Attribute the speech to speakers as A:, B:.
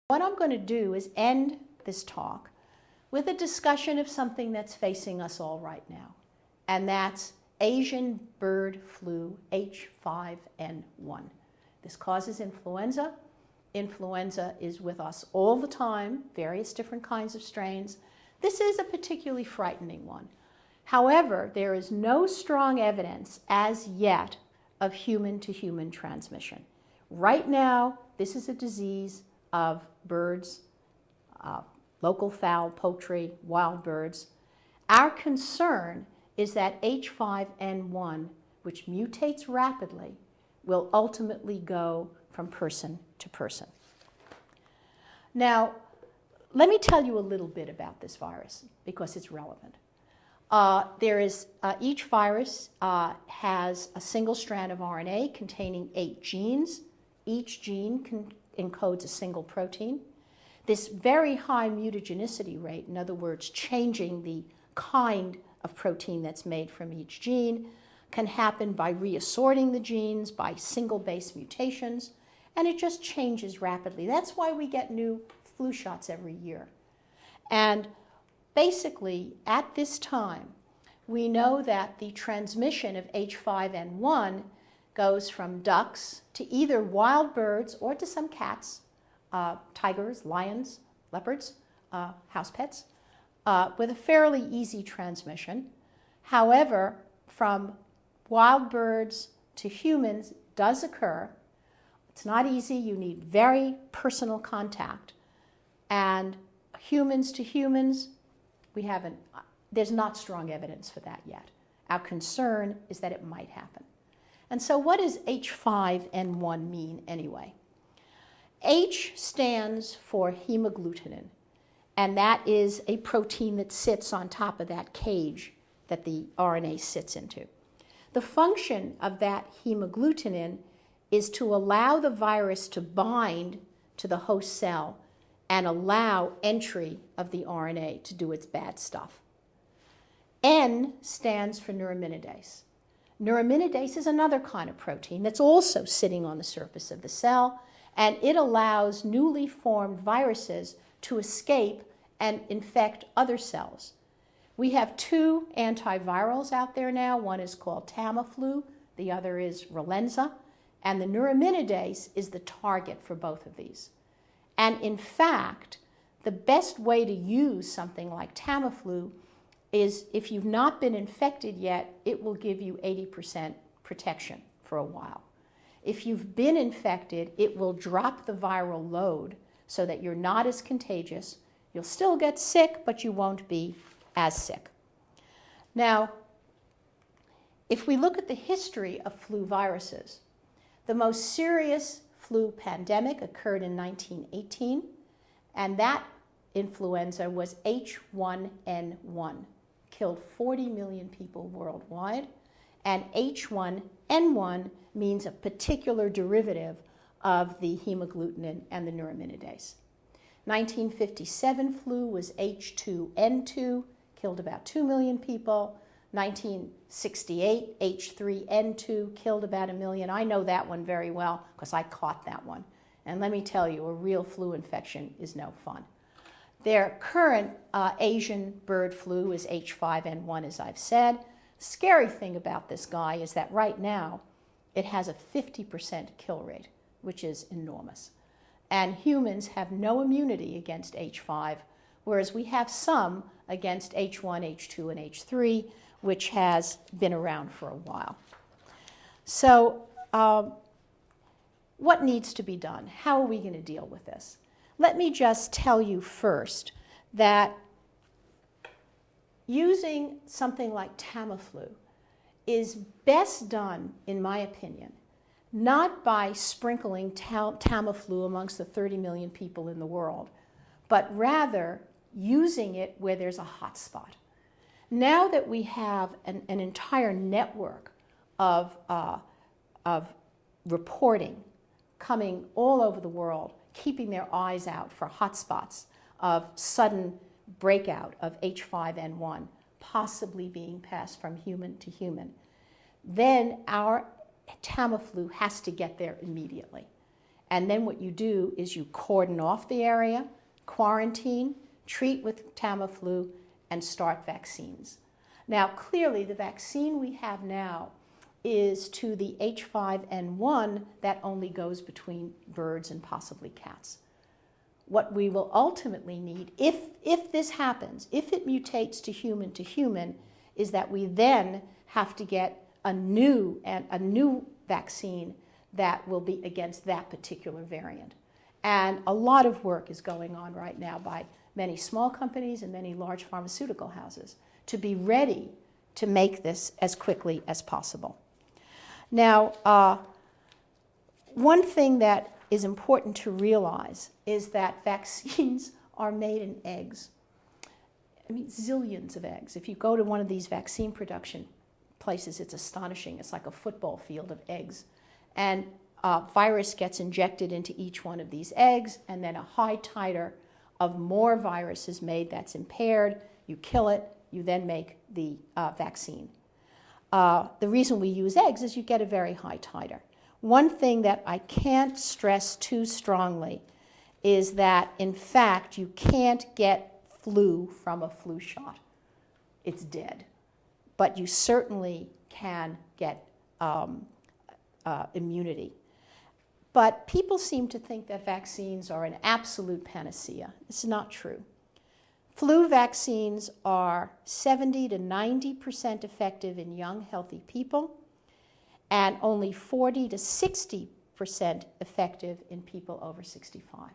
A: What I'm going to do is end this talk with a discussion of something that's facing us all right now, and that's Asian bird flu H5n1. This causes influenza. Influenza is with us all the time, various different kinds of strains. This is a particularly frightening one. However, there is no strong evidence as yet of human-to-human transmission. Right now, this is a disease of birds, local fowl, poultry, wild birds. Our concern is that H5n1, which mutates rapidly, will ultimately go from person to person. Now, let me tell you a little bit about this virus because it's relevant. Each virus has a single strand of RNA containing 8 genes. Each gene encodes a single protein. This very high mutagenicity rate, in other words, changing the kind of protein that's made from each gene, can happen by reassorting the genes, by single base mutations, and it just changes rapidly. That's why we get new flu shots every year. And basically, at this time, we know that the transmission of H5n1 goes from ducks to either wild birds or to some cats, tigers, lions, leopards, house pets, with a fairly easy transmission. However, from wild birds to humans does occur. It's not easy. You need very personal contact. And humans to humans, there's not strong evidence for that yet. Our concern is that it might happen. And so what does H5n1 mean anyway? H stands for hemagglutinin, and that is a protein that sits on top of that cage that the RNA sits into. The function of that hemagglutinin is to allow the virus to bind to the host cell and allow entry of the RNA to do its bad stuff. N stands for neuraminidase. Neuraminidase is another kind of protein that's also sitting on the surface of the cell, and it allows newly formed viruses to escape and infect other cells. We have 2 antivirals out there now. One is called Tamiflu, the other is Influenza, and the neuraminidase is the target for both of these. And in fact, the best way to use something like Tamiflu is if you've not been infected yet, it will give you 80% protection for a while. If you've been infected, it will drop the viral load so that you're not as contagious. You'll still get sick, but you won't be as sick. Now, if we look at the history of flu viruses, the most serious flu pandemic occurred in 1918, and that influenza was H5n1, killed 40 million people worldwide, and H5n1 means a particular derivative of the hemagglutinin and the neuraminidase. 1957 flu was H2N2, killed about 2 million people. 1968, H3N2 killed about 1 million. I know that one very well because I caught that one. And let me tell you, a real flu infection is no fun. Their current Asian bird flu is H5n1, as I've said. Scary thing about this guy is that right now it has a 50% kill rate, which is enormous. And humans have no immunity against H5, whereas we have some against H1, H2, and H3, which has been around for a while. So what needs to be done? How are we going to deal with this? Let me just tell you first that using something like Tamiflu is best done, in my opinion, not by sprinkling Tamiflu amongst the 30 million people in the world, but rather using it where there's a hot spot. Now that we have an entire network of reporting coming all over the world, keeping their eyes out for hotspots of sudden breakout of H5n1, possibly being passed from human to human, then our Tamiflu has to get there immediately. And then what you do is you cordon off the area, quarantine, treat with Tamiflu, and start vaccines. Now, clearly, the vaccine we have now is to the H5n1 that only goes between birds and possibly cats. What we will ultimately need, if this happens, if it mutates to human, is that we then have to get a new vaccine that will be against that particular variant. And a lot of work is going on right now by many small companies and many large pharmaceutical houses to be ready to make this as quickly as possible. Now, one thing that is important to realize is that vaccines are made in eggs. I mean, zillions of eggs. If you go to one of these vaccine production places, it's astonishing. It's like a football field of eggs. And virus gets injected into each one of these eggs, and then a high titer of more virus is made that's impaired. You kill it, you then make the vaccine. The reason we use eggs is you get a very high titer. One thing that I can't stress too strongly is that, in fact, you can't get flu from a flu shot. It's dead. But you certainly can get immunity. But people seem to think that vaccines are an absolute panacea. It's not true. Flu vaccines are 70 to 90% effective in young, healthy people, and only 40 to 60% effective in people over 65.